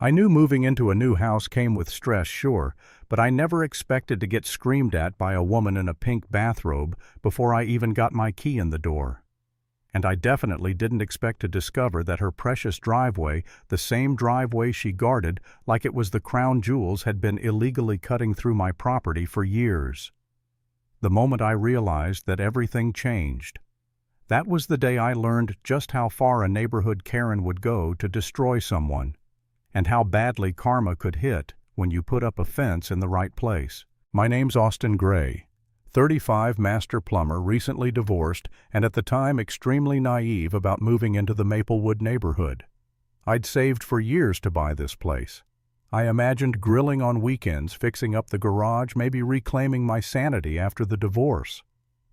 I knew moving into a new house came with stress, sure, but I never expected to get screamed at by a woman in a pink bathrobe before I even got my key in the door. And I definitely didn't expect to discover that her precious driveway, the same driveway she guarded like it was the crown jewels, had been illegally cutting through my property for years. The moment I realized that everything changed. That was the day I learned just how far a neighborhood Karen would go to destroy someone, and how badly karma could hit when you put up a fence in the right place. My name's Austin Gray, 35, master plumber, recently divorced, and at the time extremely naive about moving into the Maplewood neighborhood. I'd saved for years to buy this place. I imagined grilling on weekends, fixing up the garage, maybe reclaiming my sanity after the divorce.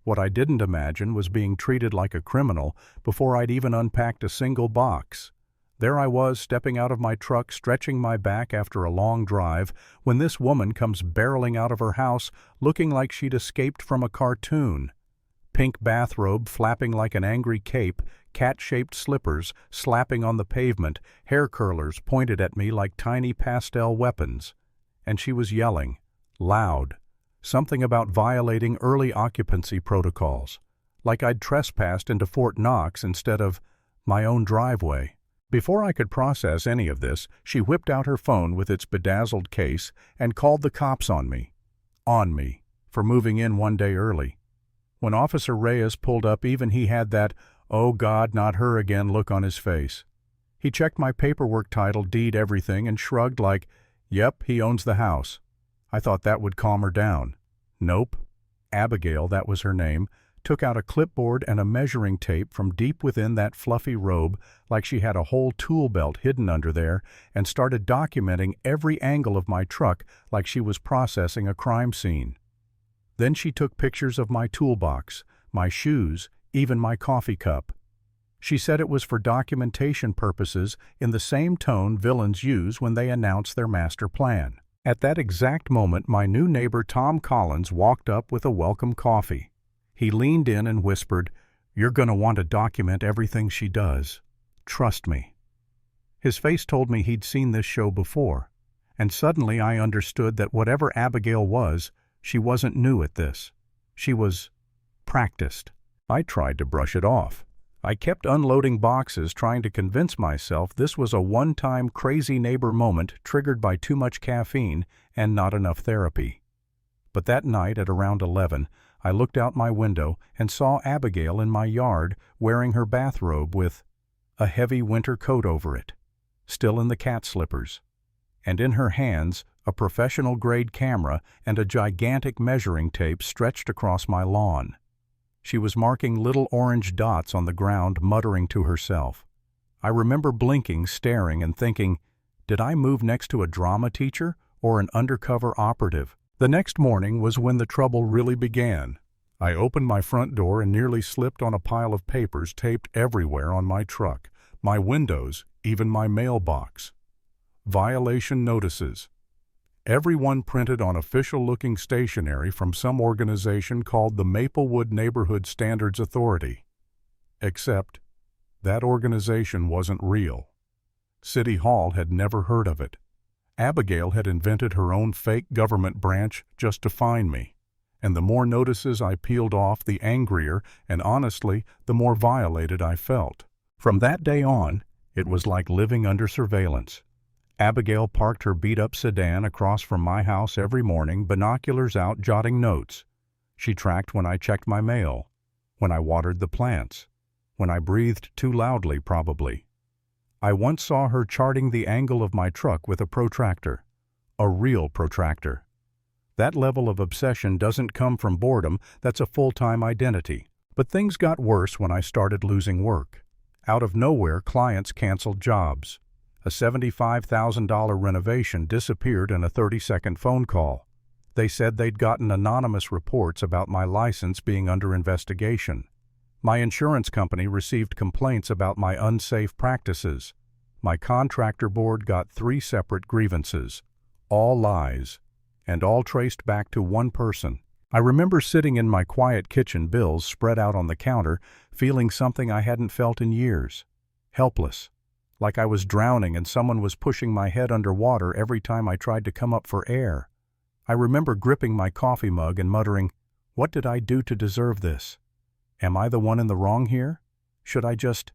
What I didn't imagine was being treated like a criminal before I'd even unpacked a single box. There I was, stepping out of my truck, stretching my back after a long drive, when this woman comes barreling out of her house looking like she'd escaped from a cartoon. Pink bathrobe flapping like an angry cape, cat-shaped slippers slapping on the pavement, hair curlers pointed at me like tiny pastel weapons. And she was yelling, loud, something about violating early occupancy protocols, like I'd trespassed into Fort Knox instead of my own driveway. Before I could process any of this, she whipped out her phone with its bedazzled case and called the cops on me, for moving in one day early. When Officer Reyes pulled up, even he had that, "Oh God, not her again" look on his face. He checked my paperwork, title, deed, everything, and shrugged like, "Yep, he owns the house." I thought that would calm her down. Nope. Abigail, that was her name, took out a clipboard and a measuring tape from deep within that fluffy robe like she had a whole tool belt hidden under there, and started documenting every angle of my truck like she was processing a crime scene. Then she took pictures of my toolbox, my shoes, even my coffee cup. She said it was for documentation purposes, in the same tone villains use when they announce their master plan. At that exact moment, my new neighbor Tom Collins walked up with a welcome coffee. He leaned in and whispered, "You're going to want to document everything she does. Trust me." His face told me he'd seen this show before, and suddenly I understood that whatever Abigail was, she wasn't new at this. She was practiced. I tried to brush it off. I kept unloading boxes, trying to convince myself this was a one-time crazy neighbor moment triggered by too much caffeine and not enough therapy. But that night at around 11, I looked out my window and saw Abigail in my yard wearing her bathrobe with a heavy winter coat over it, still in the cat slippers, and in her hands a professional-grade camera and a gigantic measuring tape stretched across my lawn. She was marking little orange dots on the ground, muttering to herself. I remember blinking, staring, and thinking, did I move next to a drama teacher or an undercover operative? The next morning was when the trouble really began. I opened my front door and nearly slipped on a pile of papers taped everywhere on my truck, my windows, even my mailbox. Violation notices. Every one printed on official-looking stationery from some organization called the Maplewood Neighborhood Standards Authority. Except that organization wasn't real. City Hall had never heard of it. Abigail had invented her own fake government branch just to find me, and the more notices I peeled off, the angrier and honestly, the more violated I felt. From that day on, it was like living under surveillance. Abigail parked her beat-up sedan across from my house every morning, binoculars out, jotting notes. She tracked when I checked my mail, when I watered the plants, when I breathed too loudly, probably. I once saw her charting the angle of my truck with a protractor, a real protractor. That level of obsession doesn't come from boredom, that's a full-time identity. But things got worse when I started losing work. Out of nowhere, clients canceled jobs. A $75,000 renovation disappeared in a 30-second phone call. They said they'd gotten anonymous reports about my license being under investigation. My insurance company received complaints about my unsafe practices. My contractor board got 3 separate grievances, all lies, and all traced back to one person. I remember sitting in my quiet kitchen, bills spread out on the counter, feeling something I hadn't felt in years. Helpless. like I was drowning and someone was pushing my head underwater every time I tried to come up for air. I remember gripping my coffee mug and muttering, "What did I do to deserve this? Am I the one in the wrong here? Should I just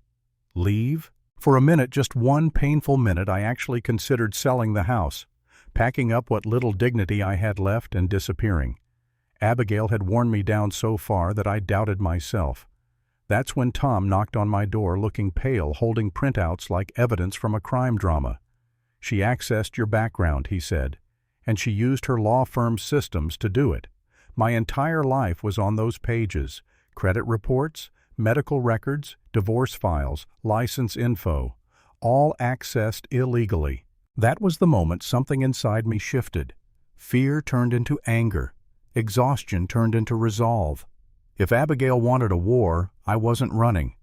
leave?" For a minute, just one painful minute, I actually considered selling the house, packing up what little dignity I had left and disappearing. Abigail had worn me down so far that I doubted myself. That's when Tom knocked on my door looking pale, holding printouts like evidence from a crime drama. "She accessed your background," he said, "and she used her law firm's systems to do it. My entire life was on those pages: credit reports, medical records, divorce files, license info, all accessed illegally." That was the moment something inside me shifted. Fear turned into anger. Exhaustion turned into resolve. If Abigail wanted a war, I wasn't running.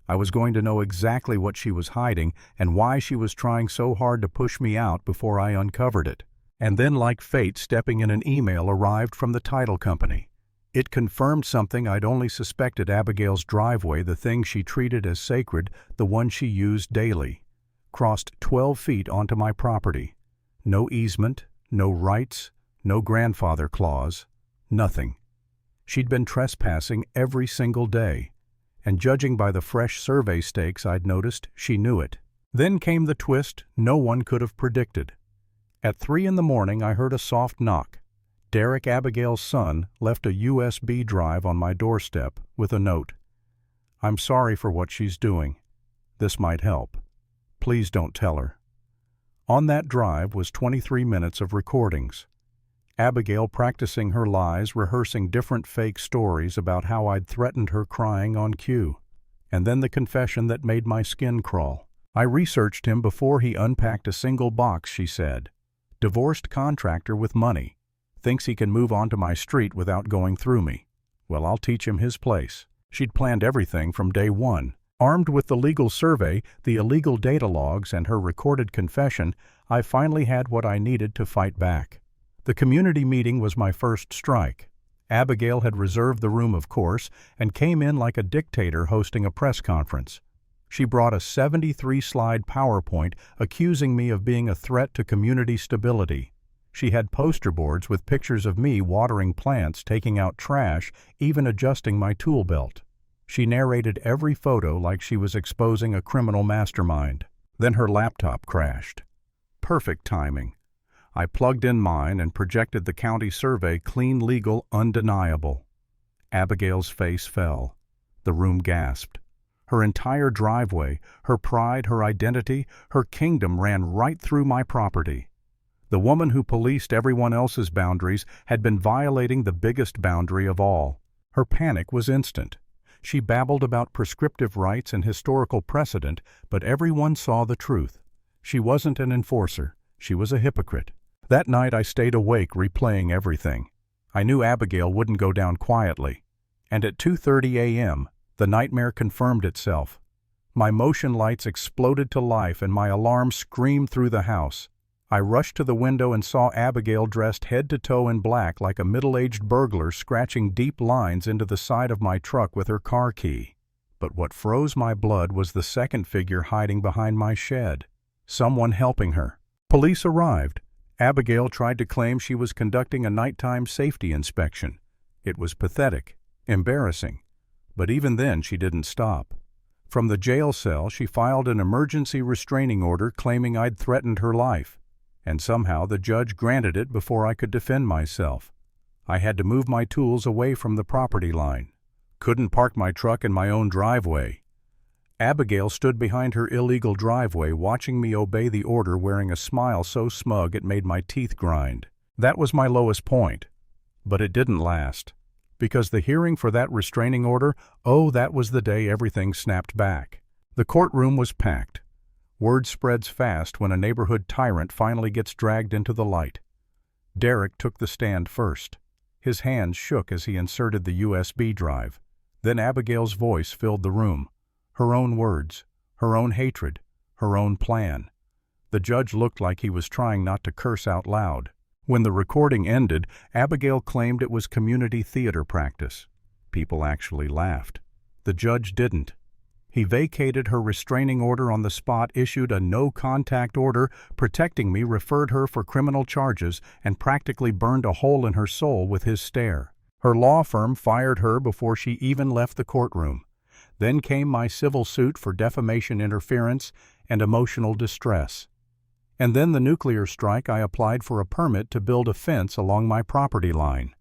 I was going to know exactly what she was hiding and why she was trying so hard to push me out before I uncovered it. And then, like fate stepping in, an email arrived from the title company. It confirmed something I'd only suspected: Abigail's driveway, the thing she treated as sacred, the one she used daily, crossed 12 feet onto my property. No easement, no rights, no grandfather clause, nothing. She'd been trespassing every single day, and judging by the fresh survey stakes I'd noticed, she knew it. Then came the twist no one could have predicted. At 3 a.m, I heard a soft knock. Derek, Abigail's son, left a USB drive on my doorstep with a note. "I'm sorry for what she's doing. This might help. Please don't tell her." On that drive was 23 minutes of recordings. Abigail practicing her lies, rehearsing different fake stories about how I'd threatened her, crying on cue. And then the confession that made my skin crawl. "I researched him before he unpacked a single box," she said. "Divorced contractor with money. Thinks he can move onto my street without going through me. Well, I'll teach him his place." She'd planned everything from day one. Armed with the legal survey, the illegal data logs, and her recorded confession, I finally had what I needed to fight back. The community meeting was my first strike. Abigail had reserved the room, of course, and came in like a dictator hosting a press conference. She brought a 73-slide PowerPoint accusing me of being a threat to community stability. She had poster boards with pictures of me watering plants, taking out trash, even adjusting my tool belt. She narrated every photo like she was exposing a criminal mastermind. Then her laptop crashed. Perfect timing. I plugged in mine and projected the county survey, clean, legal, undeniable. Abigail's face fell. The room gasped. Her entire driveway, her pride, her identity, her kingdom ran right through my property. The woman who policed everyone else's boundaries had been violating the biggest boundary of all. Her panic was instant. She babbled about prescriptive rights and historical precedent, but everyone saw the truth. She wasn't an enforcer. She was a hypocrite. That night I stayed awake replaying everything. I knew Abigail wouldn't go down quietly. And at 2:30 a.m., the nightmare confirmed itself. My motion lights exploded to life and my alarm screamed through the house. I rushed to the window and saw Abigail dressed head to toe in black like a middle-aged burglar, scratching deep lines into the side of my truck with her car key. But what froze my blood was the second figure hiding behind my shed. Someone helping her. Police arrived. Abigail tried to claim she was conducting a nighttime safety inspection. It was pathetic, embarrassing. But even then she didn't stop. From the jail cell she filed an emergency restraining order claiming I'd threatened her life. And somehow the judge granted it before I could defend myself. I had to move my tools away from the property line. Couldn't park my truck in my own driveway. Abigail stood behind her illegal driveway watching me obey the order, wearing a smile so smug it made my teeth grind. That was my lowest point. But it didn't last. Because the hearing for that restraining order, that was the day everything snapped back. The courtroom was packed. Word spreads fast when a neighborhood tyrant finally gets dragged into the light. Derek took the stand first. His hands shook as he inserted the USB drive. Then Abigail's voice filled the room. Her own words, her own hatred, her own plan. The judge looked like he was trying not to curse out loud. When the recording ended, Abigail claimed it was community theater practice. People actually laughed. The judge didn't. He vacated her restraining order on the spot, issued a no-contact order protecting me, referred her for criminal charges, and practically burned a hole in her soul with his stare. Her law firm fired her before she even left the courtroom. Then came my civil suit for defamation, interference, and emotional distress. And then the nuclear strike. I applied for a permit to build a fence along my property line.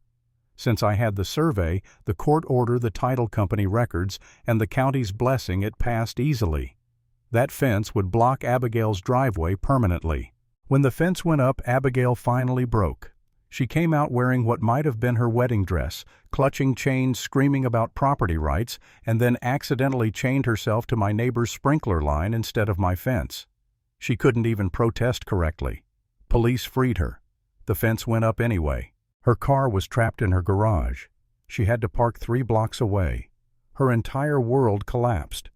Since I had the survey, the court order, the title company records, and the county's blessing, it passed easily. That fence would block Abigail's driveway permanently. When the fence went up, Abigail finally broke. She came out wearing what might have been her wedding dress, clutching chains, screaming about property rights, and then accidentally chained herself to my neighbor's sprinkler line instead of my fence. She couldn't even protest correctly. Police freed her. The fence went up anyway. Her car was trapped in her garage. She had to park 3 blocks away. Her entire world collapsed.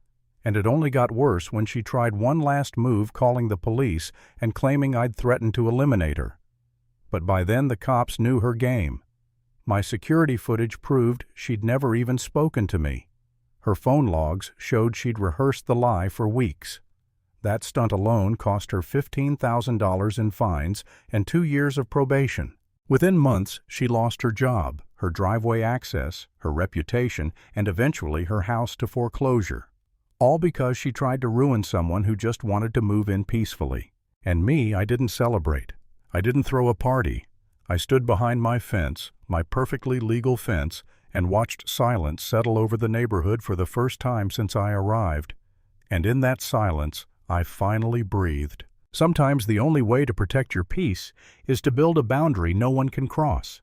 And it only got worse when she tried one last move, calling the police and claiming I'd threatened to eliminate her. But by then the cops knew her game. My security footage proved she'd never even spoken to me. Her phone logs showed she'd rehearsed the lie for weeks. That stunt alone cost her $15,000 in fines and 2 years of probation. Within months, she lost her job, her driveway access, her reputation, and eventually her house to foreclosure. All because she tried to ruin someone who just wanted to move in peacefully. And me, I didn't celebrate. I didn't throw a party. I stood behind my fence, my perfectly legal fence, and watched silence settle over the neighborhood for the first time since I arrived. And in that silence, I finally breathed. Sometimes the only way to protect your peace is to build a boundary no one can cross.